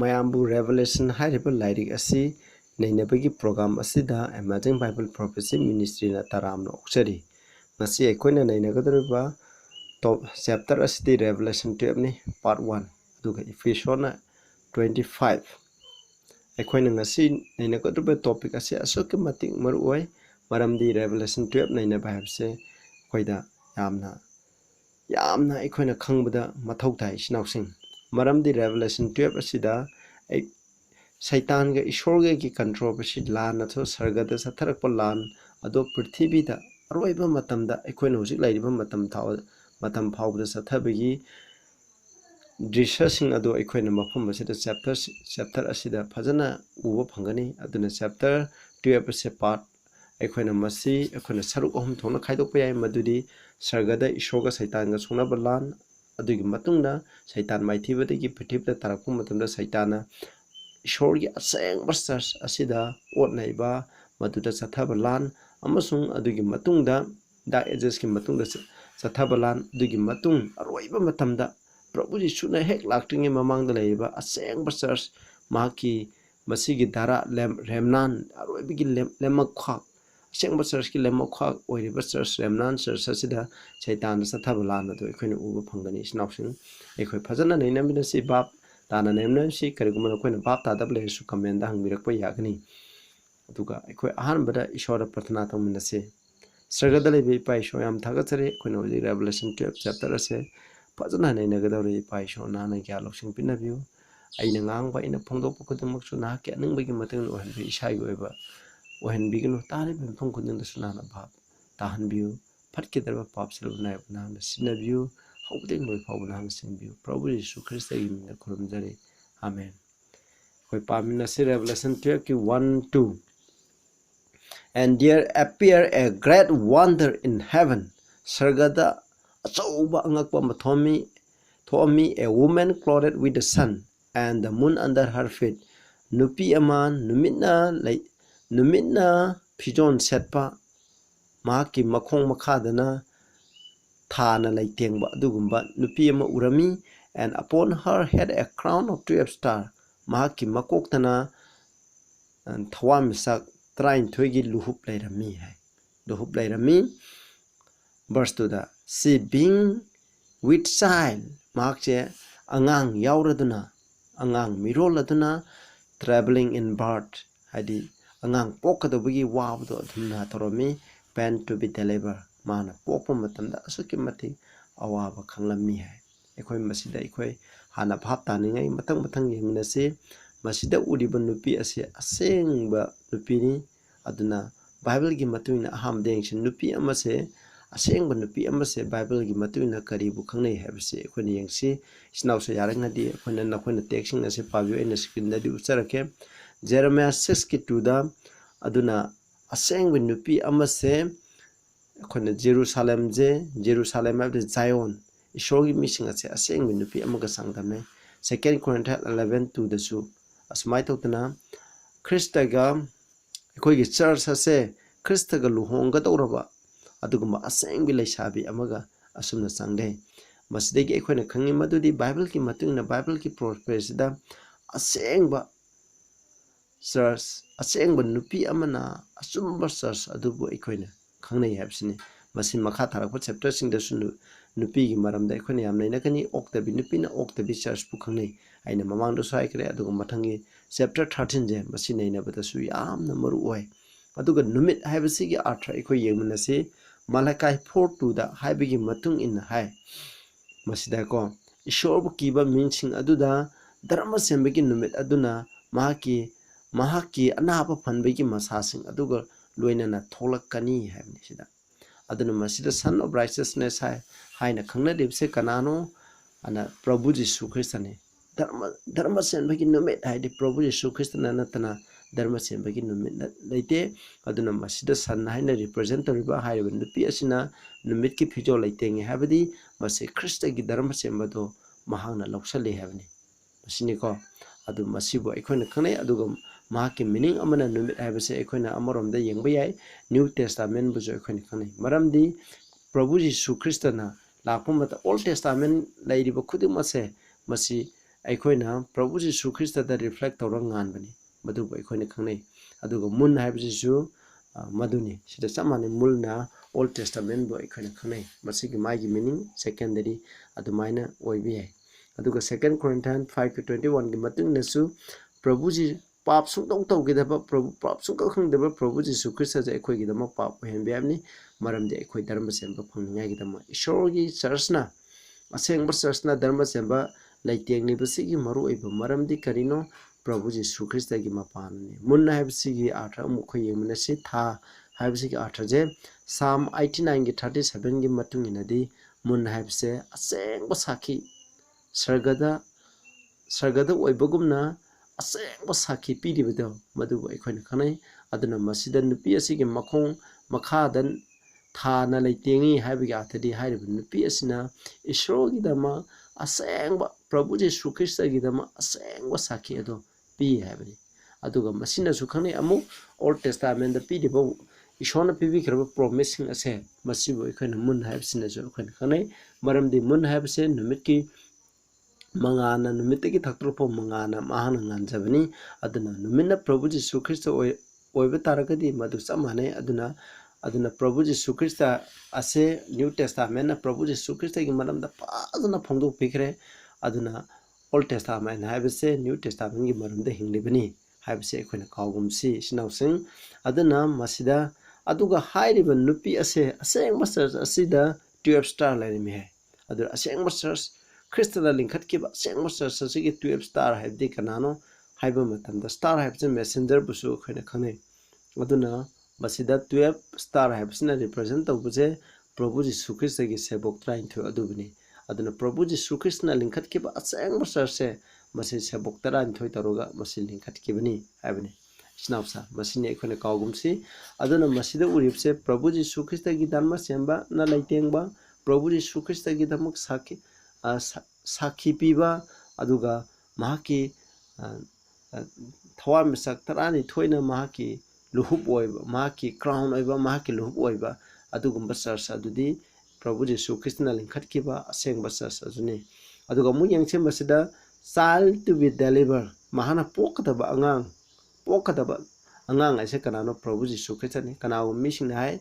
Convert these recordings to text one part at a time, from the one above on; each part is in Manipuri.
mayambu revelation hairiba lairik asi nainabagi program asida emerging Bible prophecy ministry na taramna oksari ngasi aikoina nainagadriba top chapter asidi revelation 12 ni part 1 aduga ephesians 25 aikoina ngasi nainagadriba topic asi asoke matik maruoi maramdi revelation 12 nainaba habse koida yamna aikoina khangbada mathau tai sinausing maramdi revelation 12 asida Satan ga ishorga ki controversy lan atho sargada satharak lan ado prithvi da aroiba matamda aikoina hojik lairiba matam phawda sathabagi drisasing ado aikoina mafam asida chapter asida phajana uba phangani aduna chapter 12 ase part aikoina masi aikoina saruk ahum thona khaidokpa yai madudi sargada ishorga Satan ga sonaba lan adugi matungna Satan maithibadagi prithvida tarakpa matamda Satana Ishorgi aseng church asida otnaiba maduda sathabalan amasung adugi matungda dark ages ki matungda sathabalan adugi matung aroiba matamda Prabhu Jisuna hek laktinge mamangda leiba aseng church maki masigi dara remnan aroibigi lemakha aseng church ki lemakha oiriba church remnan church asida Satan sathabalan adu ekhoina uba phangani snausing ekhoi phajana nainamina si bab Tana nemna si karigumana koina bab tada ble su kamenda hangbirak pa yagni aduga ekoi ahan bada ishora prathana tamina se sargada le be pai sho yam thaga chare koina odi revelation 12 chapter ase phajana nei nagadawri pai sho na na kya loksing pinabiu aina ngang ba ina phongdok pukudmak su na kya ning bagi mateng ohan bi isai goiba ohan biginu tare ben phong kuding da suna na bab tahan biu phatke darba pap selu na na sinabiu Hoping by Paul view. Probably Jesu Christ in the Kurumjari. Amen. We Pamina Revelation 1:2. And there appeared a great wonder in heaven. Sargada Asoba Angakpa Thomi, a woman clothed with the sun and the moon under her feet. Nupi aman, Numina Pijon Setpa Maki Makong Makadana. Thana laitengba adugumba nupi ama urami and upon her head a crown of 12 stars mahaki makoktana and thawamisak train thoigi luhup lairami verse to the she being with child mahakche angang yauraduna angang miroladuna traveling in birth hadi angang pokadobagi wabdo adhumna toromi pen to be delivered Mana pokpa matamda asuki mati awaba khanglami hai ekhoi masida ekhoi hana bhap taningai matang yeminase masida udiba nupi ase asengba nupi ni aduna bible gi matuina aham dengsin nupi amase asengba nupi amase bible gi matuina karibu khangnei habse ekhoi ni yengsi snausa yarangadi ekhoi na texting ase pabio ina screen da di ucharake Jeremiah 6:2 da aduna asengba nupi amase Kona Jerusalem of the Zion Ishogi missing at a saying when the Piamaga Sangdame 2 Corinthians 11:2 the soup as my totana Christaga Kogi church ase Christaga Luhonga Doraba Aduguma a saying will shabi amaga asumna sangde Masdegi Equina Kangi Madudi Bible ki Matuna Bible ki prosperida a saying ba church a saying but nupi amana asumba church adubu equina Kangnei habsini masin makha tharakpa chapter sing da sunu nupi gi maramda ekhoni yamnai nakani oktabi nupi na oktabi church pu khangnei aina mamang do sai kre aduga mathangi chapter 13 je masin nei na bata su yamna maru oi aduga numit habsi gi artha ekhoi yemna se Malachi 4:2 da haibigi matung in hai masida ko ishor bu kiba minsing aduda dharma sembegi numit aduna mahaki anapa phanbegi masasing aduga loinana tholakani habni sida aduna masida son of righteousness haina khangna debse kanano ana Prabhu Jesu Christ ne dharma senbagi numet haide Prabhu Jesu Christ natana dharma senbagi numet leite aduna masida san haina representative haiba nupi asina numet ki phijo leitenge habadi mase Christ gi dharma sembado mahangna loksale habni masini ko adu masibo ekhona khanai aduga mahaki meaning amana numit habase ekhona amarom da yengba yai New Testament bu jo ekhoni khanai maramdi Prabhu Jesu Christ na lakpa mata Old Testament lairiba khudimase masi ꯑꯩꯈꯣꯏꯅ ꯄ꯭ꯔꯚꯨ ꯖꯤꯁꯨ ꯈ꯭ꯔꯤꯁꯇꯗ ꯔꯤꯐ꯭ꯂꯦꯛ ꯇꯧꯔꯒ ꯉꯥꯟꯕꯅꯤ ꯃꯗꯨꯕꯨ ꯑꯩꯈꯣꯏꯅ ꯈꯪꯅꯩ ꯑꯗꯨꯒ ꯃꯨꯟ ꯍꯥꯏꯕꯁꯤꯁꯨ ꯃꯗꯨꯅꯤ ꯁꯤꯗ ꯆꯞ ꯃꯥꯟꯅꯩ ꯃꯨꯜꯅ ꯑꯣꯜ ꯇꯦꯁꯇꯥꯃꯦꯟꯕꯨ ꯑꯩꯈꯣꯏꯅ ꯈꯪꯅꯩ ꯃꯁꯤꯒꯤ ꯃꯥꯒꯤ ꯃꯤꯅꯤꯡ ꯁꯦꯀꯦꯟꯗꯔꯤ ꯑꯗꯨꯃꯥꯏꯅ ꯑꯣꯏꯕ ꯌꯥꯏ ꯑꯗꯨꯒ 2 Corinthians 5:21ꯒꯤ ꯃꯇꯨꯡꯗꯁꯨ ꯄ꯭ꯔꯚꯨꯖꯤ ꯄꯥꯞ ꯁꯨꯡꯇꯧ ꯇꯧꯈꯤꯗꯕ ꯄꯥꯞ ꯁꯨꯡꯈꯪ ꯈꯪꯗꯕ ꯄ꯭ꯔꯚꯨ ꯖꯤꯁꯨ ꯈ꯭ꯔꯤꯁꯇꯁꯦ ꯑꯩꯈꯣꯏꯒꯤꯗꯃꯛ ꯄꯥꯞ ꯑꯣꯏꯍꯟꯕ ꯌꯥꯕꯅꯤ ꯃꯔꯝꯗꯤ ꯑꯩꯈꯣꯏ ꯙꯔꯃ ꯆꯦꯟꯕ ꯐꯪꯅꯤꯡꯉꯥꯏꯒꯤꯗꯃꯛ ꯏꯁꯣꯔꯒꯤ ꯆꯔꯆꯅ ꯑꯁꯦꯡꯕ ꯆꯔꯆꯅ ꯙꯔꯃ ꯆꯦꯟꯕ ꯂꯩꯇꯦꯡꯂꯤꯕꯁꯤꯒꯤ ꯃꯔꯨꯑꯣꯏꯕ ꯃꯔꯝꯗꯤ ꯀꯔꯤꯅꯣ ꯄ꯭ꯔꯚꯨ ꯖꯤꯁꯨ ꯈ꯭ꯔꯤꯁꯇꯒꯤ ꯃꯄꯥꯟꯅꯤ ꯃꯨꯟꯅ ꯍꯥꯏꯕꯁꯤꯒꯤ ꯑꯥꯔꯊ ꯑꯃꯨꯛ ꯑꯩꯈꯣꯏ ꯌꯦꯡꯃꯤꯟꯅꯁꯤ ꯊꯥ ꯍꯥꯏꯕꯁꯤꯒꯤ ꯑꯥꯔꯊꯁꯦ Psalm 89ꯒꯤ 37ꯒꯤ ꯃꯇꯨꯡ ꯏꯟꯅꯗꯤ ꯃꯨꯟ ꯍꯥꯏꯕꯁꯦ ꯑꯁꯦꯡꯕ ꯁꯥꯈꯤ ꯁꯔꯒꯗ ꯑꯣꯏꯕꯒꯨꯝꯅ ꯑꯁꯦꯡꯕ ꯁꯥꯈꯤ ꯄꯤꯔꯤꯕꯗꯣ ꯃꯗꯨꯕꯨ ꯑꯩꯈꯣꯏꯅ ꯈꯪꯅꯩ ꯑꯗꯨꯅ ꯃꯁꯤꯗ ꯅꯨꯄꯤ ꯑꯁꯤꯒꯤ ꯃꯈꯣꯡ ꯃꯈꯥꯗ ꯊꯥꯅ ꯂꯩꯇꯦꯡꯉꯤ ꯍꯥꯏꯕꯒꯤ ꯑꯥꯔꯊꯗꯤ ꯍꯥꯏꯔꯤꯕ ꯅꯨꯄꯤ ꯑꯁꯤꯅ ꯏꯁꯣꯔꯒꯤꯗꯃꯛ ꯑꯁꯦꯡꯕ ꯄ꯭ꯔꯚꯨ ꯖꯤꯁꯨ ꯈ꯭ꯔꯤꯁꯇꯒꯤꯗꯃꯛ ꯑꯁꯦꯡꯕ ꯁꯥꯈꯤ ꯑꯗꯣ ꯄꯤ ꯍꯥꯏꯕꯅꯤ ꯑꯗꯨꯒ ꯃꯁꯤꯅꯁꯨ ꯈꯪꯅꯩ ꯑꯃꯨꯛ ꯑꯣꯜ ꯇꯦꯁꯇꯥꯃꯦꯟꯗ ꯄꯤꯔꯤꯕ ꯏꯁꯣꯔꯅ ꯄꯤꯕꯤꯈ꯭ꯔꯕ ꯄ꯭ꯔꯣꯃꯤꯁꯁꯤꯡ ꯑꯁꯦ ꯃꯁꯤꯕꯨ ꯑꯩꯈꯣꯏꯅ ꯃꯨꯟ ꯍꯥꯏꯕꯁꯤꯅꯁꯨ ꯑꯩꯈꯣꯏꯅ ꯈꯪꯅꯩ ꯃꯔꯝꯗꯤ ꯃꯨꯟ ꯍꯥꯏꯕꯁꯦ ꯅꯨꯃꯤꯠꯀꯤ ꯃꯉꯥꯜꯅ ꯅꯨꯃꯤꯠꯇꯒꯤ ꯊꯛꯇꯣꯔꯛꯄ ꯃꯉꯥꯜꯅ ꯃꯍꯥꯛꯅ ꯉꯥꯟꯖꯕꯅꯤ ꯑꯗꯨꯅ ꯅꯨꯃꯤꯠꯅ ꯄ꯭ꯔꯚꯨ ꯖꯤꯁꯨ ꯈ꯭ꯔꯤꯁꯇ ꯑꯣꯏꯕ ꯇꯥꯔꯒꯗꯤ ꯃꯗꯨ ꯆꯞ ꯃꯥꯟꯅꯩ ꯑꯗꯨꯅ ꯄ꯭ꯔꯚꯨ ꯖꯤꯁꯨ ꯈ꯭ꯔꯤꯁꯇ ꯑꯁꯦ ꯅ꯭ꯌꯨ ꯇꯦꯁꯇꯥꯃꯦꯟꯅ ꯄ꯭ꯔꯚꯨ ꯖꯤꯁꯨ ꯈ꯭ꯔꯤꯁꯇꯒꯤ ꯃꯔꯝꯗ ꯐꯖꯅ ꯐꯣꯡꯗꯣꯛꯄꯤꯈ꯭ꯔꯦ ꯑꯗꯨꯅ ꯑꯣꯜ ꯇꯦꯁꯇꯥꯃꯦꯟ ꯍꯥꯏꯕꯁꯦ ꯅ꯭ꯌꯨ ꯇꯦꯁꯇꯥꯃꯦꯟꯒꯤ ꯃꯔꯝꯗ ꯍꯤꯡꯂꯤꯕꯅꯤ ꯍꯥꯏꯕꯁꯦ ꯑꯩꯈꯣꯏꯅ ꯀꯥꯎꯒꯨꯝꯁꯤ ꯏꯆꯤꯟꯅꯥꯎꯁꯤꯡ ꯑꯗꯨꯅ ꯃꯁꯤꯗ ꯑꯗꯨꯒ ꯍꯥꯏꯔꯤꯕ ꯅꯨꯄꯤ ꯑꯁꯦ ꯑꯁꯦꯡꯕ ꯆꯔꯆ ꯑꯁꯤꯗ 12 ꯁ꯭ꯇꯥꯔ ꯂꯩꯔꯝꯃꯤ ꯍꯥꯏ ꯑꯗꯨ ꯑꯁꯦꯡꯕ ꯆꯔꯆ ꯈ꯭ꯔꯤꯁꯇꯗ ꯂꯤꯡꯈꯠꯈꯤꯕ ꯑꯁꯦꯡꯕ ꯆꯔꯆ ꯑꯁꯤꯒꯤ 12 ꯁ꯭ꯇꯥꯔ ꯍꯥꯏꯕꯗꯤ ꯀꯅꯥꯅꯣ ꯍꯥꯏꯕ ꯃꯇꯝꯗ ꯁ꯭ꯇꯥꯔ ꯍꯥꯏꯕꯁꯤ ꯃꯦꯁꯦꯟꯖꯔꯕꯨꯁꯨ ꯑꯩꯈꯣꯏꯅ ꯈꯪꯅꯩ ꯑꯗꯨꯅ ꯃꯁꯤꯗ 12 ꯁ꯭ꯇꯥꯔ ꯍꯥꯏꯕꯁꯤꯅ ꯔꯤꯄ꯭ꯔꯖꯦꯟ ꯇꯧꯕꯁꯦ ꯄ꯭ꯔꯚꯨ ꯖꯤꯁꯨ ꯈ꯭ꯔꯤꯁꯇꯒꯤ ꯁꯦꯕꯣꯛ 19 ꯑꯗꯨꯕꯨꯅꯤ ꯑꯗꯨꯅ ꯄ꯭ꯔꯚꯨ ꯖꯤꯁꯨ ꯈ꯭ꯔꯤꯁꯇꯅ ꯂꯤꯡꯈꯠꯈꯤꯕ ꯑꯁꯦꯡꯕ ꯆꯔꯆꯁꯦ ꯃꯁꯤ ꯁꯦꯕꯣꯛ 19 ꯇꯧꯔꯒ ꯃꯁꯤ ꯂꯤꯡꯈꯠꯈꯤꯕꯅꯤ ꯍꯥꯏꯕꯅꯤ ꯏꯆꯤꯟꯅꯥꯎꯁꯥ ꯃꯁꯤꯅꯤ ꯑꯩꯈꯣꯏꯅ ꯀꯥꯎꯒꯨꯝꯁꯤ ꯑꯗꯨꯅ ꯃꯁꯤꯗ ꯎꯔꯤꯕꯁꯦ ꯄ꯭ꯔꯚꯨ ꯖꯤꯁꯨ ꯈ꯭ꯔꯤꯁꯇꯒꯤ ꯙꯔꯃ ꯆꯦꯟꯕꯅ ꯂꯩꯇꯦꯡꯕ ꯄ꯭ꯔꯚꯨ ꯖꯤꯁꯨ ꯈ꯭ꯔꯤꯁꯇꯒꯤꯗꯃꯛ ꯁꯥꯈꯤ ꯄꯤꯕ ꯑꯗꯨꯒ ꯃꯍꯥꯛꯀꯤ ꯊꯋꯥꯟꯃꯤꯆꯥꯛ 12ꯅ ꯃꯍꯥꯛꯀꯤ ꯂꯨꯍꯨꯞ ꯑꯣꯏꯕ ꯃꯍꯥꯛꯀꯤ ꯀ꯭ꯔꯥꯎꯟ ꯑꯣꯏꯕ ꯃꯍꯥꯛꯀꯤ ꯂꯨꯍꯨꯞ ꯑꯣꯏꯕ ꯑꯗꯨꯒꯨꯝꯕ ꯆꯔꯆ ꯑꯗꯨꯗꯤ ꯄ꯭ꯔꯚꯨ ꯖꯤꯁꯨ ꯈ꯭ꯔꯤꯁꯇꯅ ꯂꯤꯡꯈꯠꯈꯤꯕ ꯑꯁꯦꯡꯕ ꯆꯔꯆ ꯑꯗꯨꯅꯤ ꯑꯗꯨꯒ ꯑꯃꯨꯛ ꯌꯦꯡꯁꯤꯟꯕꯁꯤꯗ ꯆꯥꯏꯜ ꯇꯨ ꯕꯤ ꯗꯦꯂꯤꯚꯔ ꯃꯍꯥꯛꯅ ꯄꯣꯛꯀꯗꯕ ꯑꯉꯥꯡ ꯍꯥꯏꯁꯦ ꯀꯅꯥꯅꯣ ꯄ꯭ꯔꯚꯨ ꯖꯤꯁꯨ ꯈ꯭ꯔꯤꯁꯇꯅꯤ ꯀꯅꯥꯒꯨꯝꯕ ꯃꯤꯁꯤꯡꯅ ꯍꯥꯏ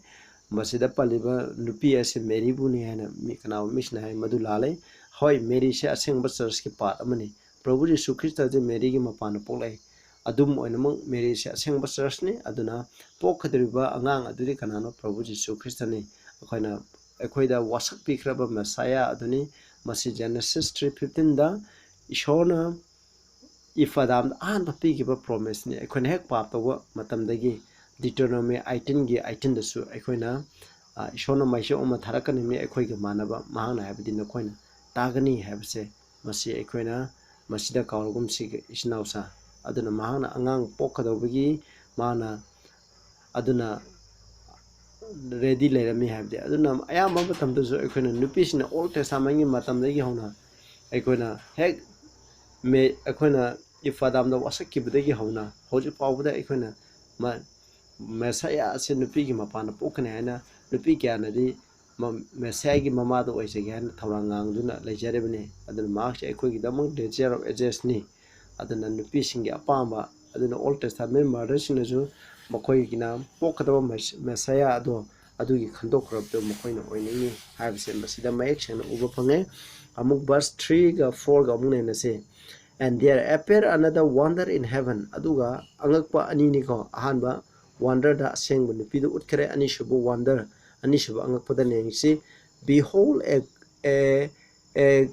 ꯃꯁꯤꯗ ꯄꯜꯂꯤꯕ ꯅꯨꯄꯤ ꯑꯁꯤ ꯃꯦꯔꯤꯕꯨꯅꯤ ꯍꯥꯏꯅ ꯀꯅꯥꯒꯨꯝꯕ ꯃꯤꯁꯤꯡꯅ ꯍꯥꯏ ꯃꯗꯨ ꯂꯥꯜꯂꯦ ꯍꯣꯏ ꯃꯦꯔꯤꯁꯦ ꯑꯁꯦꯡꯕ ꯆꯔꯆꯀꯤ ꯄꯥꯔꯠ ꯑꯃꯅꯤ ꯄ꯭ꯔꯚꯨ ꯖꯤꯁꯨ ꯈ꯭ꯔꯤꯁꯇꯁꯦ ꯃꯦꯔꯤꯒꯤ ꯃꯄꯥꯟꯗ ꯄꯣꯛꯂꯛꯏ ꯑꯗꯨꯝ ꯑꯣꯏꯅꯃꯛ ꯃꯦꯔꯤꯁꯦ ꯑꯁꯦꯡꯕ ꯆꯔꯆꯅꯤ ꯑꯗꯨꯅ ꯄꯣꯛꯀꯗꯧꯔꯤꯕ ꯑꯉꯥꯡ ꯑꯗꯨꯗꯤ ꯀꯅꯥꯅꯣ ꯄ꯭ꯔꯚꯨ ꯖꯤꯁꯨ ꯈ꯭ꯔꯤꯁꯇꯅꯤ ꯑꯩꯈꯣꯏꯗ ꯋꯥꯁꯛ ꯄꯤꯈ꯭ꯔꯕ ꯃꯦꯁꯥꯌꯥ ꯑꯗꯨꯅꯤ ꯃꯁꯤ Genesis 3:15ꯗ ꯏꯁꯣꯔꯅ ꯏꯐꯥꯗꯥꯝꯗ ꯑꯍꯥꯟꯕ ꯄꯤꯈꯤꯕ ꯄ꯭ꯔꯣꯃꯤꯁꯅꯤ ꯑꯩꯈꯣꯏꯅ ꯍꯦꯛ ꯄꯥꯞ ꯇꯧꯕ ꯃꯇꯝꯗꯒꯤ Deuteronomy 18:18ꯗꯁꯨ ꯑꯩꯈꯣꯏꯅ ꯏꯁꯣꯔꯅ ꯃꯥꯏꯁꯣꯛ ꯑꯃ ꯊꯥꯔꯛꯀꯅꯤ ꯃꯤ ꯑꯩꯈꯣꯏꯒ ꯃꯥꯟꯅꯕ ꯃꯍꯥꯛꯅ ꯍꯥꯏꯕꯗꯤ ꯅꯈꯣꯏꯅ ꯇꯥꯒꯅꯤ ꯍꯥꯏꯕꯁꯦ ꯃꯁꯤ ꯑꯩꯈꯣꯏꯅ ꯃꯁꯤꯗ ꯀꯥꯎꯔꯒꯨꯝꯁꯤ ꯏꯆꯤꯟꯅꯥꯎꯁꯥ ꯑꯗꯨꯅ ꯃꯍꯥꯛꯅ ꯑꯉꯥꯡ ꯄꯣꯛꯀꯗꯧꯕꯒꯤ ꯃꯥꯅ ꯑꯗꯨꯅ ꯔꯦꯗꯤ ꯂꯩꯔꯝꯃꯤ ꯍꯥꯏꯕꯗꯤ ꯑꯗꯨꯅ ꯑꯌꯥꯝꯕ ꯃꯇꯝꯗꯁꯨ ꯑꯩꯈꯣꯏꯅ ꯅꯨꯄꯤꯁꯤꯡꯅ ꯑꯣꯜ ꯇꯦꯁꯇꯥꯃꯦꯟꯒꯤ ꯃꯇꯝꯗꯒꯤ ꯍꯧꯅ ꯑꯩꯈꯣꯏꯅ ꯏꯐꯥꯗꯥꯝꯗ ꯋꯥꯁꯛꯈꯤꯕꯗꯒꯤ ꯍꯧꯅ ꯍꯧꯖꯤꯛ ꯐꯥꯎꯕꯗ ꯑꯩꯈꯣꯏꯅ ꯃꯦꯁꯥꯌꯥ ꯑꯁꯤ ꯅꯨꯄꯤꯒꯤ ꯃꯄꯥꯟꯗ ꯄꯣꯛꯀꯅꯤ ꯍꯥꯏꯅ ꯅꯨꯄꯤ ꯀꯌꯥꯅꯗꯤ ꯃꯦꯁꯥꯌꯥꯒꯤ ꯃꯃꯥꯗ ꯑꯣꯏꯖꯒꯦ ꯍꯥꯏꯅ ꯊꯧꯔꯥꯡ ꯉꯥꯡꯗꯨꯅ ꯂꯩꯖꯔꯤꯕꯅꯤ ꯑꯗꯨꯅ ꯃꯍꯥꯛꯁꯦ ꯑꯩꯈꯣꯏꯒꯤꯗꯃꯛ ꯗꯦꯖꯤꯌꯔ ꯑꯣꯐ ꯑꯦꯖꯦꯁꯅꯤ ꯑꯗꯨꯅ ꯅꯨꯄꯤꯁꯤꯡꯒꯤ ꯑꯄꯥꯝꯕ ꯑꯗꯨꯅ ꯑꯣꯜ ꯇꯦꯁꯇꯥꯃꯦꯟ ꯃꯥꯗꯔꯁꯤꯡꯅꯁꯨ ꯃꯈꯣꯏꯒꯤꯅ ꯄꯣꯛꯀꯗꯕ ꯃꯦꯁꯥꯌꯥ ꯑꯗꯨꯒꯤ ꯈꯟꯗꯣꯛꯈ꯭ꯔꯕꯗꯨ ꯃꯈꯣꯏꯅ ꯑꯣꯏꯅꯤꯡꯉꯤ ꯍꯥꯏꯕꯁꯦ ꯃꯁꯤꯗ ꯃꯌꯦꯛ ꯁꯦꯡꯅ ꯎꯕ ꯐꯪꯉꯦ ꯑꯃꯨꯛ ꯚꯔꯁ 3ꯒ 4ꯒ ꯑꯃꯨꯛ ꯅꯩꯅꯁꯤ and there appeared another wonder in heaven aduga angakpa anini ko ahanba wonder da asengba nupidu utkare anishubu wonder anishubu angakpada nengsi behold a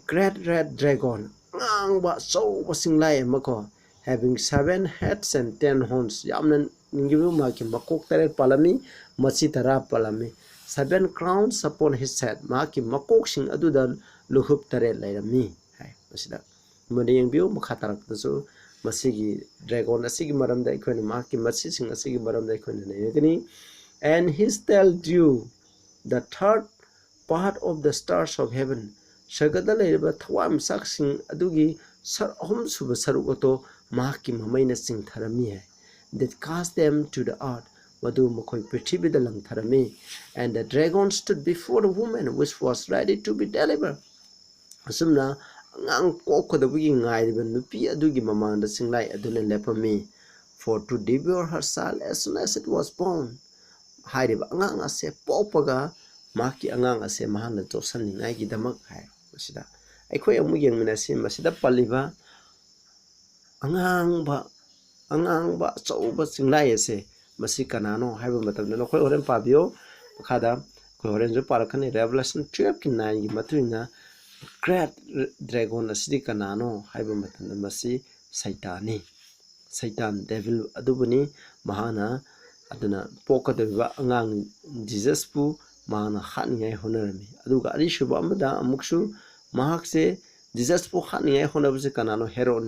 great red dragon ngangba so wasinglai mako having 7 heads and 10 horns yamna ningibu maki makok tare palami machi tara palami 7 crowns upon his head maki makok sing aduda luhup tare lairami hai masida ꯃꯗ ꯌꯦꯡꯕꯤꯌꯨ ꯃꯈꯥ ꯇꯥꯔꯛꯄꯗꯁꯨ ꯃꯁꯤꯒꯤ ꯗ꯭ꯔꯦꯒꯣꯟ ꯑꯁꯤꯒꯤ ꯃꯔꯝꯗ ꯑꯩꯈꯣꯏꯅ ꯃꯍꯥꯛꯀꯤ ꯃꯁꯤꯁꯤꯡ ꯑꯁꯤꯒꯤ ꯃꯔꯝꯗ ꯑꯩꯈꯣꯏꯅ ꯅꯩꯅꯒꯅꯤ and his tail drew the third part of the stars of heaven ꯁꯔꯒꯗ ꯂꯩꯔꯤꯕ ꯊꯋꯥꯟꯃꯤꯆꯥꯛꯁꯤꯡ ꯑꯗꯨꯒꯤ ꯑꯍꯨꯝꯁꯨꯕ ꯁꯔꯨꯛ ꯑꯗꯣ ꯃꯍꯥꯛꯀꯤ ꯃꯃꯩꯅ ꯆꯤꯡꯊꯔꯝꯃꯤ ꯍꯥꯏ that cast them to the earth ꯃꯗꯨ ꯃꯈꯣꯏ ꯄ꯭ꯔꯤꯊꯤꯕꯤꯗ ꯂꯪꯊꯔꯝꯃꯤ and the dragon stood before the woman which was ready to be delivered ꯑꯁꯨꯝꯅ angang pokadabagi ngairiba nupi adugi mamangda singlai aduna lepami for to devour her child as soon as it was born. Hairiba angang ase popaga maki angang ase mahana josaningai gidamak hai masida aikhoi amu yengminasi masida paliba angangba achauba singlai ase masi kanano haiba matamda nokoi horen pabio khada koi horen jo parakhani Revelation 12 ki 9 gi matuina great dragon asidi kanano haiba matamda masi saitani saitan devil adubuni mahana aduna pokadeba angang Jesus pu mahana hatningai honarami aduga arishuba amada amuksu mahakse Jesus pu hatningai honabuse kanano hero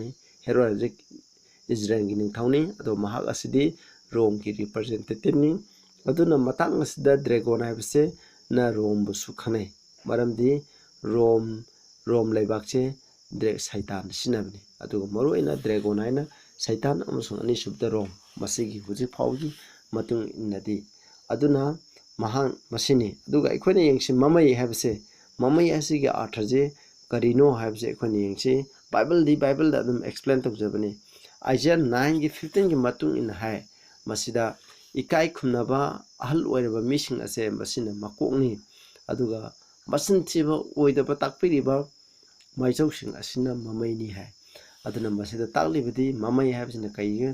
Israel gi ningthawni ado mahak asidi Rome ki representative ni aduna matang asida dragon haibase na Rome bu sukhanai maramdi Rome laibakche saitan sinabni aduga maruina dragon haina saitan amasung ani subda Rome masigi huji phawgi matung innadi aduna mahang masini aduga ikhoina yengsi mamai haibase mamai asigi arthaje karino haibase ikhoina yengsi Bible da adum explain tawjabani Isaiah 9 gi 15 gi matung in hai masida ikai khumnaba ahal oiraba mising ase masina makokni aduga masin thiba oidaba takpiriba maijauksing asina mamaini hai aduna masida taklibadi mamai habsina kai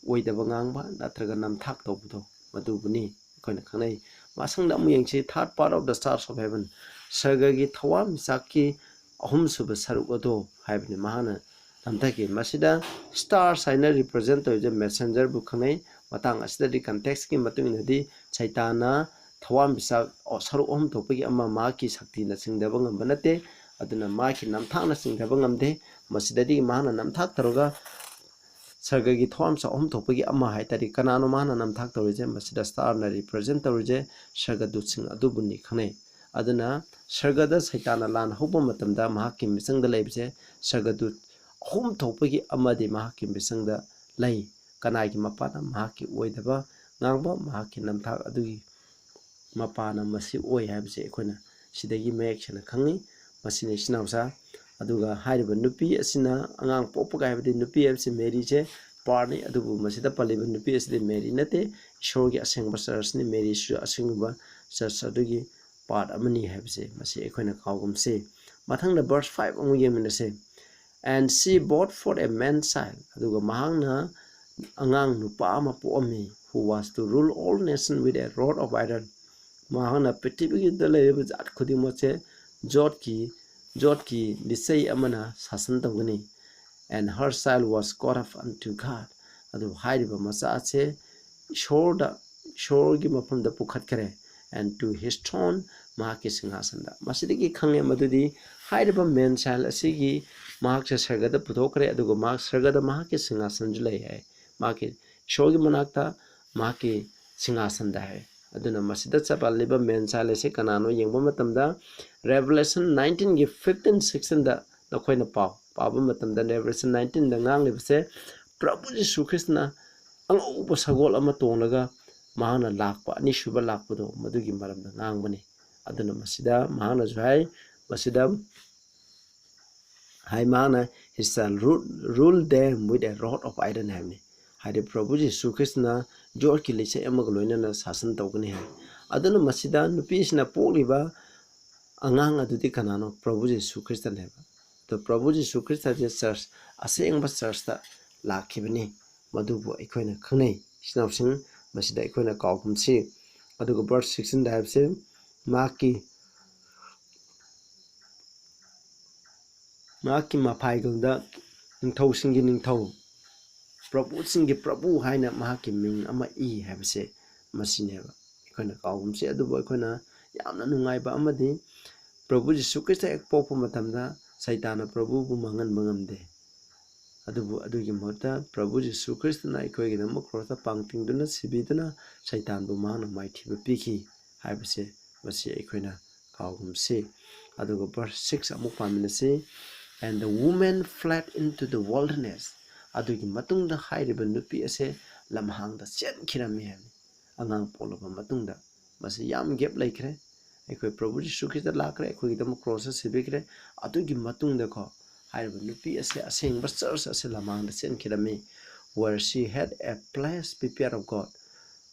oidaba ngangba natraga namthak tawbudo madubuni koina khanai masangda mu yengchi third part of the stars of heaven sargagi thawam sakki ahum suba saruk ado haibni mahana namthaki masida star signer represent toje messenger bu khanai matang asida di context ki matung inadi chaitana thawam bisak saruk ahum thopagi amma ma ki sakti na singdaba ngamba nate aduna ma ki namthak na singdaba ngamde masidadi mahana namthak taroga sargagi thawam sa ahum thopagi amma haitari kanano mahana namthak torije masida star na represent torije sargadu sing adubuni khanai aduna sargada saitana lan hoba matamda mahaki misangda leibse sargadu ahum thopagi amadi mahaki misangda lei kanai mapana mahaki oidaba ngangba mahaki namthak adugi mapana masi oi habse ekhoina sidagi mayek sena khangi masine sinawsa aduga hairiba nupi asina angang popaga habdi nupi habse Mary je parni adubu masida paliba nupi aside Mary nate ishorgi asengba church ni Mary su asengba church adugi part amani habse masi ekhoina kawgumse mathangda verse 5 amu yeminase and she bought for a man child aduga mahangna angang nupa ama poami who was to rule all nation with a rod of iron mahana prithvi dale jat khudi moche jot ki bisai amana sasan tawgani and her child was caught up unto God adu hairiba macha che shorgi mafamda pukhat kare and to his throne mahaki singhasan da masidigi khange madudi hairiba men child asigi mahakse sargada puthokre adugo mahak sargada mahaki singhasan julai hai mahaki shorgi manakta mahaki singhasan da hai aduna masida chapaliba men child ase kanano yengba matamda Revelation 19 gi 15 16 da nakoina paba matamda Revelation 19 da ngang lebse Prabhu Jesu Krishna angauba sagol ama tonglaga mahana lakpa ani shuba lakpado madugi maramda ngangbani aduna masida mahana jai masida hai mahana he shall rule them with a rod of iron hamni haide Prabhu Jesu Krishna jor ki lise emagloina na sasan tawgani hai aduna masida nupi sina poliba angang adudi kanano Prabhu Jesu Krishna leba to Prabhu Jesu Krishna je church asengba church ta lakhibani madubu aikoina khanai sinawsing masida aikoina kawgumsi aduga verse 16 da habse maki maphaigalda ningthau singi ningthau Prabhu singi Prabhu haina mahaki ming ama I habse masineba aikoina kawgumsi adubu aikoina yamna nungaiba amadi Prabhu Jesu Krishna ek popu matamda saitana Prabhu bu mangan bangamde adubu adugi mota Prabhu Jesu Krishna na ikoigi dama cross pangtingduna sibiduna saitan bu mana maithiba piki haibase masi aikoina kawgumsi aduga verse 6 amuk paminase and the woman fled into the wilderness adugi matungda hairiba nupi ase lamhangda chenkhirami hani angang poloba matungda masi yam gap laikre aikoi Prabhu Jesu Krishna lakre aikoi dama cross sibikre adugi matungda ko haiba nupi ase asengba church ase lamang da chen kirami where she had a place prepared of God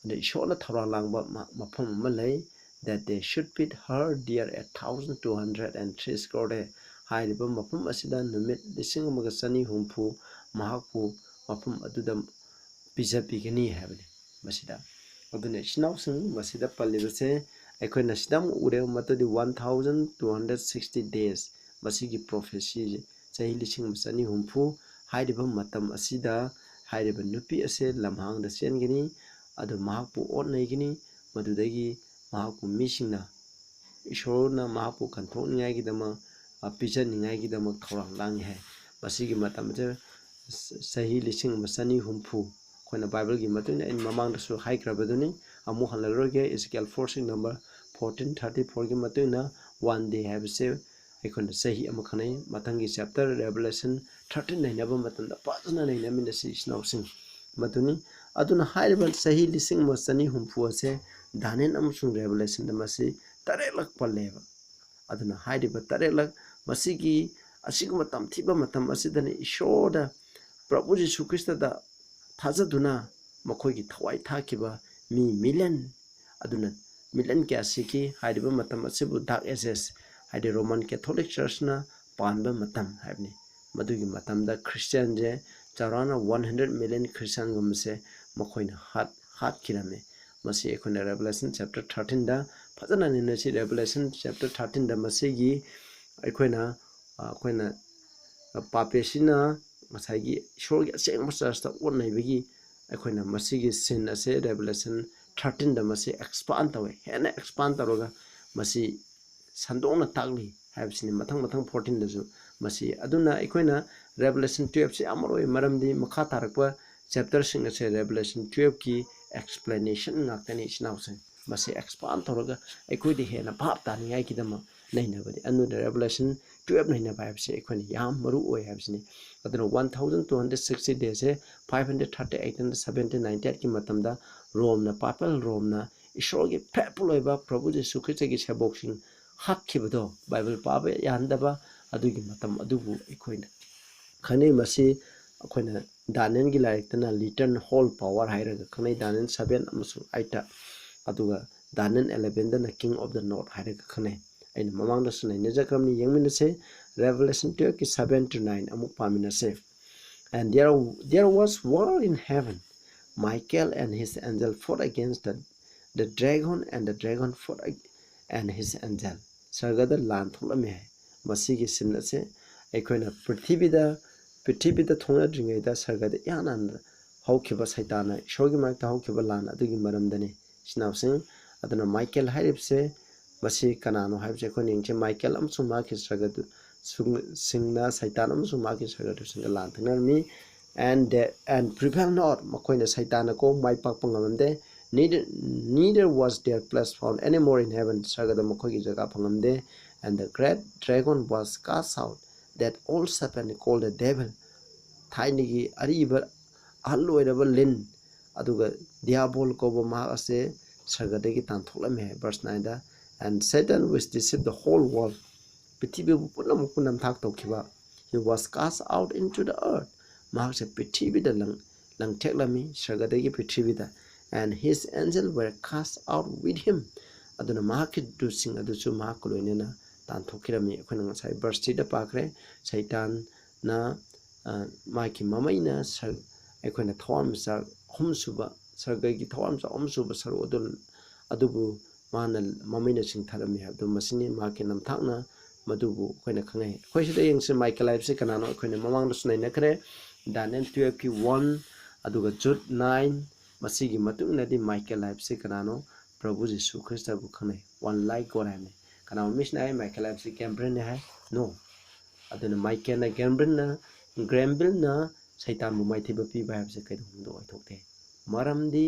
the ishona thora langba mafam ma lei that they should put her dear at 1203 square haiba mafam asida numit lising amaga chani humpu mahakpu mafam aduda pizza pigani habani masida aduna sinaw sing masida pallibase aikoina sidam ure matadi 1260 days masigi prophecy chahi lising masani humpu haiba matam asida haiba nupi ase lamhang da chengini adu mahakpu onnaigini madudagi mahakpu misingna ishorna mahakpu kanthokningai gidama pizza ningai gidama thorang lang hai masigi matam je sahi lising masani humpu koina bible gi matuna in mamang dasu high krabaduni amu halaroge Ezekiel 4 number 1434 gi matuna one day have say aikona sahi amu khanai mathangi chapter Revelation 13 nainaba matanda pajana nainamina si snowsing matuni aduna haiba sahi lising masani humpu ase Daniel amusung Revelation da masi tarelak palleba aduna haiba tarelak masigi asiguma tamthiba matam asidani ishoda Prabhu Jesu Christa da thajaduna makhoigi thawai thakiba mi million aduna million ke asiki haiba matam asibu dark ages haide Roman Catholic Church na panba matam haibni madugi matam da Christian je charana 100 million Christian gumse makhoina hat kirame masi ekhona Revelation chapter 13 da phajana nina si Revelation chapter 13 da masigi ekhona papesina masagi shorgi aseng church ta onnaibagi ekhona masigi sin ase Revelation 13 da masi expand tawe hena expand taroga masi sandongna takli habsini mathang 14 da ju masi aduna ekhona Revelation 12 se amaroi maramdi makha tarakpa chapter sing ase Revelation 12 ki explanation ngaktani sinawse masi expand taroga ekhodi hena bhap tani ngai kidama nainabadi anu Revelation 12 naina habse ekhoni yam maru oi habsini aduna 1260 days 538 and 1798 ki matamda Rome na papal Rome na ishorgi pepuloiba Prabhu Jesu Christ gi saboksing hakkhibado Bible pabe yandaba adugi matam adubu ekhoi khane masi akoina Daniel gi laiktana return whole power hairaga khane Daniel 7 amasung 8 aduga Daniel 11 da king of the north hairaga khane aina mamang da sunai nejakramni yengminase Revelation 12 ki 7 to 9 amuk paminase and there was war in heaven Michael and his angel fought against the dragon and the dragon fought and his angel sargada lan tholame masigi sinase ekoina prithibida thongna dringaida sargada yanan hawkiba saitana shogi makta hawkiba lan adugi maramdani sinawsing adana Michael hairipse masi kanano haibse koning Michael amsung maki sargadu singna saitan amsung maki sargadu singa lan thanarmi and prevail not makoina saitana ko mai pakpa ngamde neither was their place found anymore in heaven sagada makhogi jaga phangamde and the great dragon was cast out that old serpent called the devil thainigi ariba alloiraba lin aduga diabol ko ma ase sagada gi tan tholame verse 9 da and Satan was deceived the whole world prithibi punam thak tokhiba he was cast out into the earth mahakse prithibi da lang theklami sagada gi prithibi da and his angels were cast out with him aduna mahakid du sing adu chu mahakuloinena tan thokirami ekhona ngasai verse 3 da pakre Satan na maki mamaina ekhona thawam sa homsuba sargagi thawam sa homsuba saru adubu mana mamaina sing tharami habdu masini maki namthakna madubu ekhona khangai khoisida yengse Michael life se kanano ekhona mamang da sunai nakre Daniel 12 ki 1 aduga Jude 9 masigi matung nadi Michael life se kanano Prabhu Jesu Christa bu khanai one like God hai kanao mission hai Michael life se Gambrin hai no aduna Michael na Gambrin na Satan bu maithiba pi ba se kai do oithokte maramdi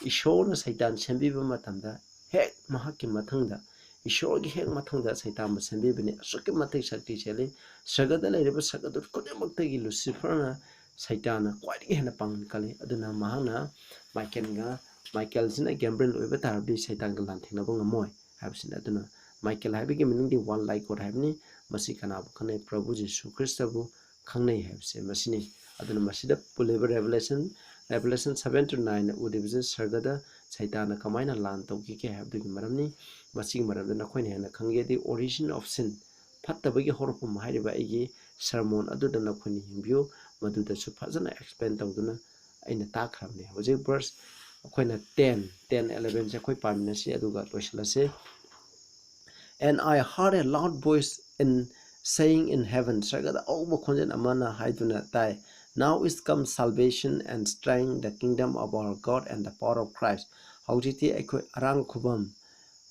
ishor na Satan sembiba matamda hek mahakki mathangda ishor gi hek mathangda Satan bu sembibani asukki mathai shakti chele sagada laireba sagadu kodemakta gi Lucifer na Satan kwadi hena pangkale aduna mahana Michael sina Gambrin oiba tarbi Satan ga lan thengna bang moy habsin aduna Michael habi gi meaning di one like God habni masi kanabu khanai Prabhu Jisu Christabu khangnai habse masini aduna masida puliba Revelation 7 to 9 udibse sargada saitana kamaina lan tawki ke habdugi maramni masigi maramda nakhoi hena khangge the origin of sin fattabagi horpum hairiba igi sermon aduda nakhoi himbiu maduda su fazana explain tawduna aina takhrabne hoje verse akoina 10 11 se khoi pamina si aduga loisalase. And I heard a loud voice in saying in heaven, Sargada Oba Konjan Amana Haiduna Tai, now is come salvation and strength, the kingdom of our God and the power of Christ. Haujiti Eko Arang Kubam,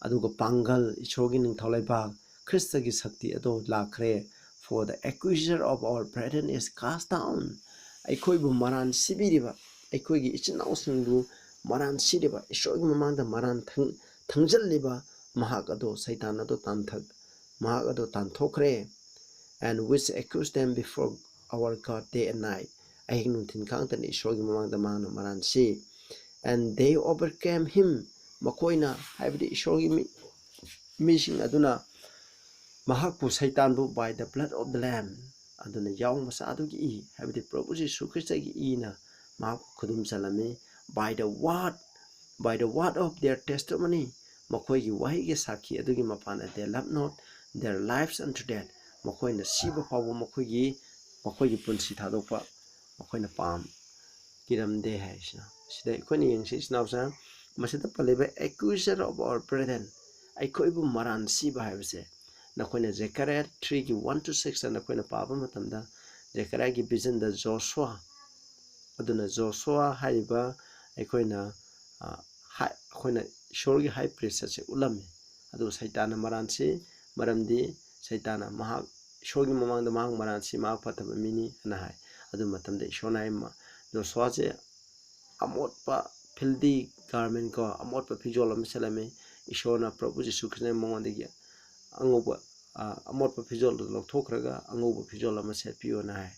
Aduga Pangal, Ishogi Nintoleba, Christagi Sakti Ado Lakre, for the accuser of our brethren is cast down. Aikoibu Maran Sibiriba, Aikoigi Ichinausingu, Maran Sidiba, Ishogi Mamanda Maran Tangjaliba. Mahagado Saitanado Tanthag Mahagado Tanthokre, and which accused them before our God day and night. I Nutin Kantan is showing among the man of Maransi, and they overcame him. Makoina, have the showing missing Aduna Mahaku Saitanbu by the blood of the Lamb. Aduna Yaung Masadugi, have the proposition Sukrisagi Ina, Mahaku Kudum Salame, by the word of their testimony. Makoigi wahigi saki adugi mapana they love not their lives unto death. Makoi na siba pabu makoigi punsi thadokpa makoi na pam kiram de hai sina sida ikoni yang sis now sa masida paleba accuser of our brethren aikoi bu maran siba hai bse nakoi na Zechariah 3 ki 1 to 6 na nakoi na paba matamda Zechariah ki vision da Joshua aduna Joshua haiba aikoi na akoina Ishorgi high priest se ulame adu Saitana maransi maramdi Saitana mahak Ishorgi mamang da mahak maransi mahak pataba mini ana hai adu matamda Ishonai ma Joshua je amotpa filthy garment ko amotpa pijol am selame Ishona Prabhu Jisu Krishna mongondegi angoba amotpa pijol lokthokraga angoba pijol am setpiyo na hai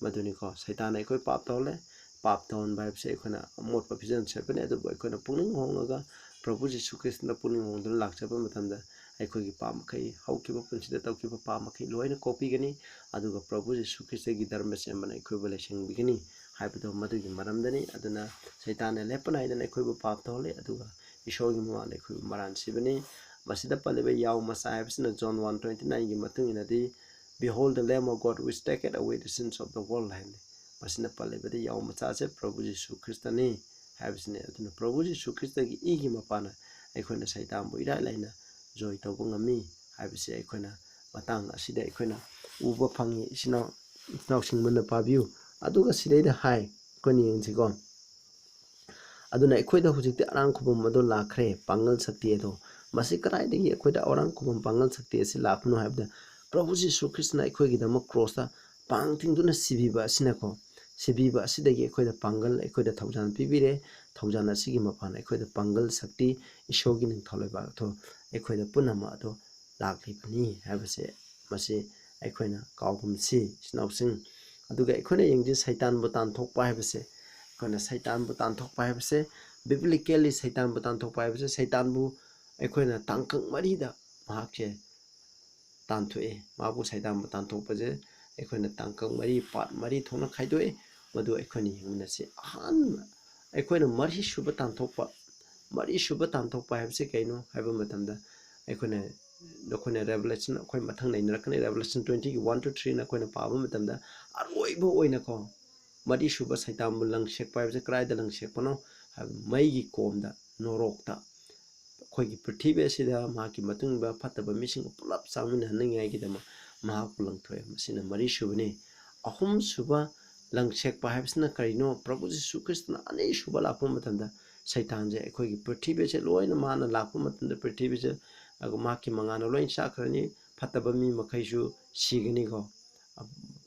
maduni ko Saitana ikoi pap tole pap ton vibe se ikona amotpa pijol setpane adu ikona puning hongaga Prabhu Jisu Krishna puning hongdun lakchapa matamda aikogi pamakei haukiba punsida tawkiba pamakei loina copy gani aduga Prabhu Jisu Krishna gi dharma sembana aikoba lesing bigani haibado madugi maramdani aduna Saitana lepana idana aikoba pap tole aduga Ishogi mwana aikoba maran sibani masida palebe yaw masa haibsina John 1:29 gi matungina di behold the lamb of God which taketh away the sins of the world hand masina palebe di yaw masa se Prabhu Jisu Krishna ni habisne aduna Prabhu Jisu Krishna gi igi mapana aikoina Saitan bu ira laina joy tawba ngami habise aikoina matang asida aikoina uba phangi isina singmana pabiu aduga sidaida hai koni yengsigo aduna aikoida hujikti arang khubum ado lakhre pangal sakti edo masi karai degi aikoida orang khubum pangal sakti asi lakhnu habda Prabhu Jisu Krishna aikoigi dama cross ta pangtingduna sibiba asinako sibiba asidagi aikoida pangal aikoida thaujan pibire thaujan asigi mapana aikoida pangal sakti ishogi ning thaloiba to aikoida punama to laklibani habase masi aikoina kawgumsi snausing aduga aikoina yengji Saitan butan thokpa habase aikoina Saitan butan thokpa habase biblically Saitan butan thokpa habase Saitan bu aikoina tangkang marida mahakche tanthue mabu Saitan butan thokpaje aikoina tangkang mari pat mari thona khaidoe madu aikoini yengminase ahan aikoina mari shuba tanthokpa habse kaino haiba matamda aikoina nokoina Revelation akoi mathang nei narakane Revelation 20 1 to 3 na koina paba matamda aroibo oina ko mari shuba Saitan bu langsek pa habse krai da langsek pano maigi komda norokta akoigi prithvi asida mahaki matungba phataba mising pulap samina hanangai gidama mahaku langthoe masina mari shubane ahum suba langsek pa habsna karino Prabhu Jisu Krishna ani shuba lakpa matamda Saitan je akoigi prithvi se loina mana lakpa matamda prithvi je maki mangana loin sakrani phataba mi makhaisu sigani ko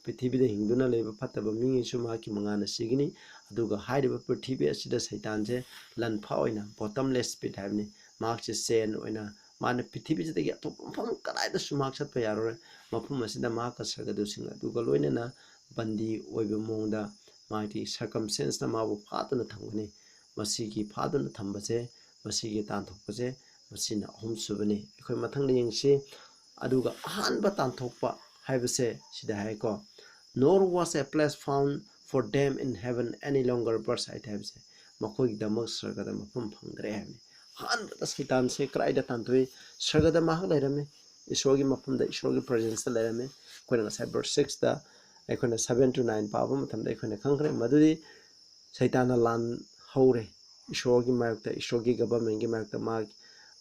prithvi da hingduna leba phataba mi su maki mangana sigani aduga haiba prithvi asida Saitan je lanpha oina bottomless pit habni makse sen oina mana prithvi je atop pham karai da sumak sat pa yarore mapum asida maka sagadu sing aduga loina na bandi oiba mongda maki circumstance na mabu phatuna thangani masigi phatuna thambase masigi tanthokpase masina ahum subani akhoi mathang yengsi aduga ahanba tanthokpa haibase sida haiko nor was a place found for them in heaven any longer verse 8 haibase makoi damak sargada mafam phangdre haibni ahanba saitan se kraida tantoi sargada mahak lairame ishorgi mafamda ishorgi presence lairame koina sai verse 6 da aikoina 7 to 9 paba matamda aikoina khangre madudi saitana lan haure ishorgi mayakta ishorgi government gi mayakta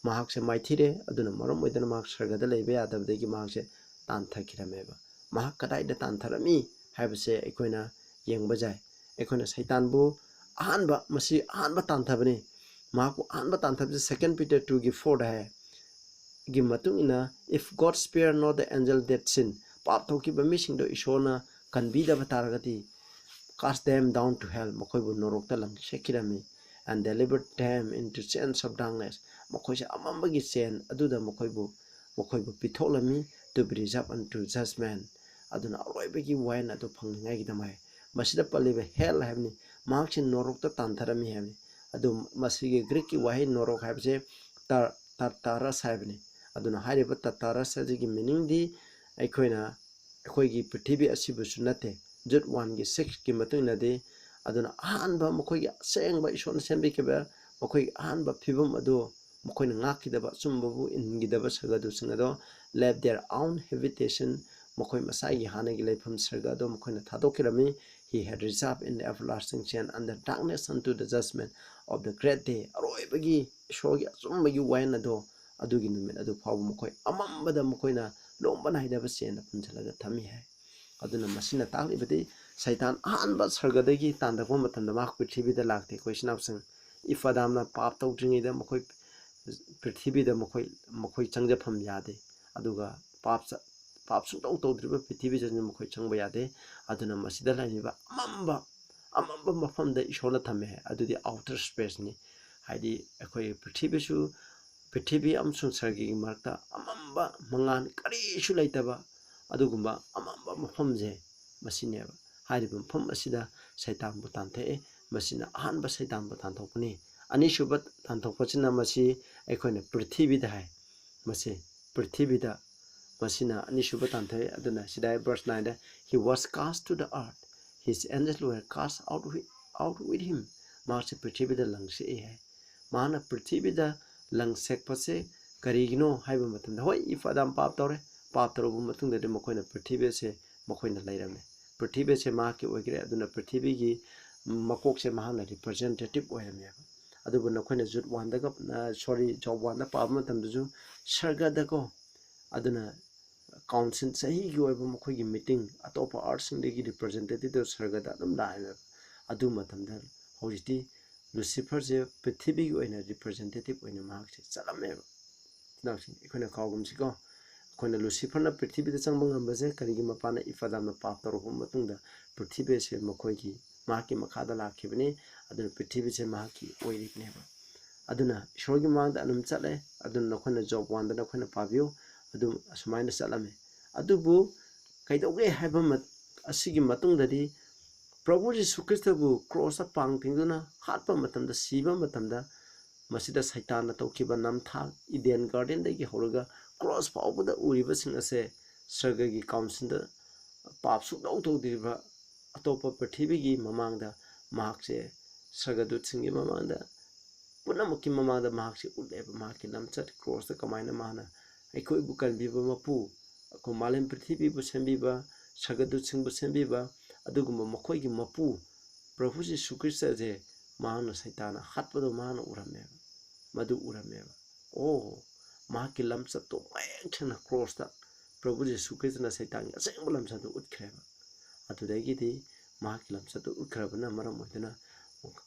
mahak se maithire aduna maram oidana mahak sargada leibe adabdegi mahak se tanthakhirameba mahak kadaida tantharami haibase aikoina yengba jai aikoina saitan bu ahanba masi ahanba tanthabani mahak ahanba tanthabse second Peter 2 gi 4 da hai gi matung ina if God spare not the angel that sin pap thoki ba missing do ishona kanbida bataragati cast them down to hell makoibu norokta lang shekirami and delivered them into chains of darkness makoise amambagi chain aduda makoibu pitholami to be reserved unto judgment aduna aroibagi wain adu phangningai gidamai masida palibe hell habni mahaksin norokta tantharami habni adu masigi greek ki wahi norok habse tartaras habni aduna hariba tartaras ajigi meaning di aikoigi prithibi asibu sunate Jude 1 gi 6 ki matung na de aduna ahanba makoigi sengba ishona sembi keba makoigi ahanba phibum adu makoina ngakidaba sumbabu ingidaba sagadu singado left their own habitation makoi masai gi hanagi leifam sagado makoina thadokirami he had reserved in the everlasting chain under darkness unto the judgment of the great day aroibagi shogi sumbagi wain ado adugi numit adu phabu makoi amambada makoina lombana haidaba chain punchalaga thami hai aduna masina taklibadi saitan ahanba sargadagi tandakwa matamda mak prithibida lakte koisnapsang ifadamna pap tawdringida makoi prithibida makoi changjafam yade aduga pap sungtaw tawdriba prithibida makoi changba yade aduna masida lainiba amamba mafamda ishona thame adudi outer space ni haidi akoi prithibi amsung sargi marta amamba mangan karisu laitaba adugumba amamba mafamje masineba hariba mafam asida saitan bu tanthe masina ahanba saitan bu tanthokni anisuba tanthokpachina masi aikoina prithibida hai masi prithibida masina anisuba tanthe aduna sidai verse 9 da he was cast to the earth his angels were cast out with him masi prithibida langse hai mana prithibida langsek pase karigino haiba matamda hoi if adam pap tawru matungda de makoina prithibida se makoina lairame prithibida se ma ki oigre aduna prithibida gi makok se mahana representative oirame adubu nakoina Jude 1 daga sorry Job 1 da pab matamdu sarga dako aduna council sahi gi oiba makoigi meeting atopa artsing degi representative sarga da dum laime adu matamda hojiti Lucifer je prithibi gi oina representative oina mahak se chalame nausing ikona kawgum siko koina Lucifer na prithibi da changbang ambaje karigi mapana ifadam na pap taro hum matungda prithibi se makoigi mahaki makhada lakhibani aduna prithibi se mahaki oiripneba aduna ishorgi mangda anum chale aduna nakhona Job 1 da nakhona pabiyo adum asmaina chalame adubu kaidoge haiba asigi matungdadi Prabhu Jesu Christa bu cross a pang tingduna hatpa matamda siba matamda masida saitan na tawkiba namtha Eden Garden dagi horoga cross fawbada uriba sing ase sarga gi council da pap su tawdriba atopa prithibi gi mamangda mahakse sarga dut singi mamangda punamukki mamangda mahakse uleba mahakki lamchat cross da kamaina mahana aikoi bu kanbiba mapu ko malam prithibi bu sembiba sarga dut sing bu sembiba adugumba makoigi mapu Prabhu Jesu Christa je mahana saitana hatpado mahana urameba madu urameba oh mahaki lamsa to maenchana cross da Prabhu Jesu Christa na saitan aseng lamsa to utkreba atudagi di mahaki lamsa to utkrabana maram odana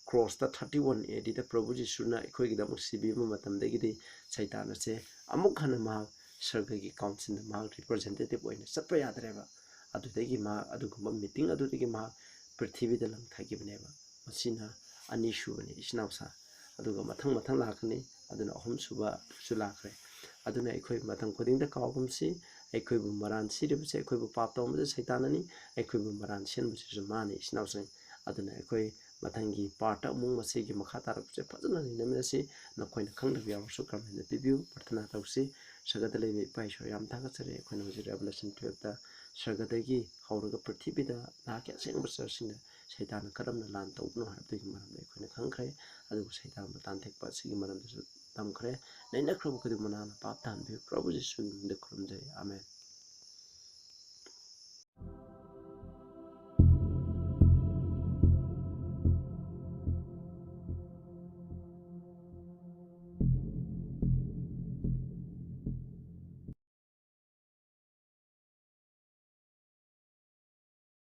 cross da 31 AD da Prabhu Jesu na ikoigi da sibi matam dagi di saitana se amuk hana ma sarga gi council na ma representative oina satpa yadreba adudagi ma adugumba meeting adudagi ma prithibida lang thagibneba masina anisubani isnausa aduga mathang lakani aduna ahum suba sulakre aduna ekhoi mathang kodingda kawgumsi ekhoi bu maran siribse ekhoi bu pap tawmde saitanani ekhoi bu maran senbu mani isnausang aduna ekhoi mathangi parta mung masigi makha tarapse phajana ni namasi nakoina khangda biya su kramena bibiu parthana tawsi ꯁꯔꯒꯗ ꯂꯩꯕ ꯏꯄꯥ ꯏꯁꯣꯔ ꯌꯥꯝ ꯊꯥꯒꯠꯆꯔꯤ ꯑꯩꯈꯣꯏꯅ ꯍꯧꯖꯤꯛ ꯔꯦꯚꯦꯂꯦꯁꯟ 12ꯗ ꯁꯔꯒꯗꯒꯤ ꯍꯧꯔꯒ ꯄ꯭ꯔꯤꯊꯤꯕꯤꯗ ꯅꯍꯥꯛꯀꯤ ꯑꯁꯦꯡꯕ ꯆꯔꯆꯁꯤꯡꯗ ꯁꯩꯇꯥꯟꯅ ꯀꯔꯝꯅ ꯂꯥꯟ ꯇꯧꯕꯅꯣ ꯍꯥꯏꯕꯗꯨꯒꯤ ꯃꯔꯝꯗ ꯑꯩꯈꯣꯏꯅ ꯈꯪꯈ꯭ꯔꯦ ꯑꯗꯨꯒ ꯁꯩꯇꯥꯟꯕꯨ ꯇꯥꯟꯊꯦꯛꯄ ꯑꯁꯤꯒꯤ ꯃꯔꯝꯗꯁꯨ ꯇꯝꯈ꯭ꯔꯦ ꯅꯩꯅꯈ꯭ꯔꯕ ꯈꯨꯗꯤꯡꯃꯛ ꯅꯍꯥꯛꯅ ꯄꯥꯞ ꯇꯥꯍꯟꯕꯤꯌꯨ ꯄ꯭ꯔꯚꯨ ꯖꯤꯁꯨꯒꯤ ꯃꯤꯡꯗ ꯈꯨꯔꯨꯝꯖꯔꯤ ꯑꯥꯃꯦꯟ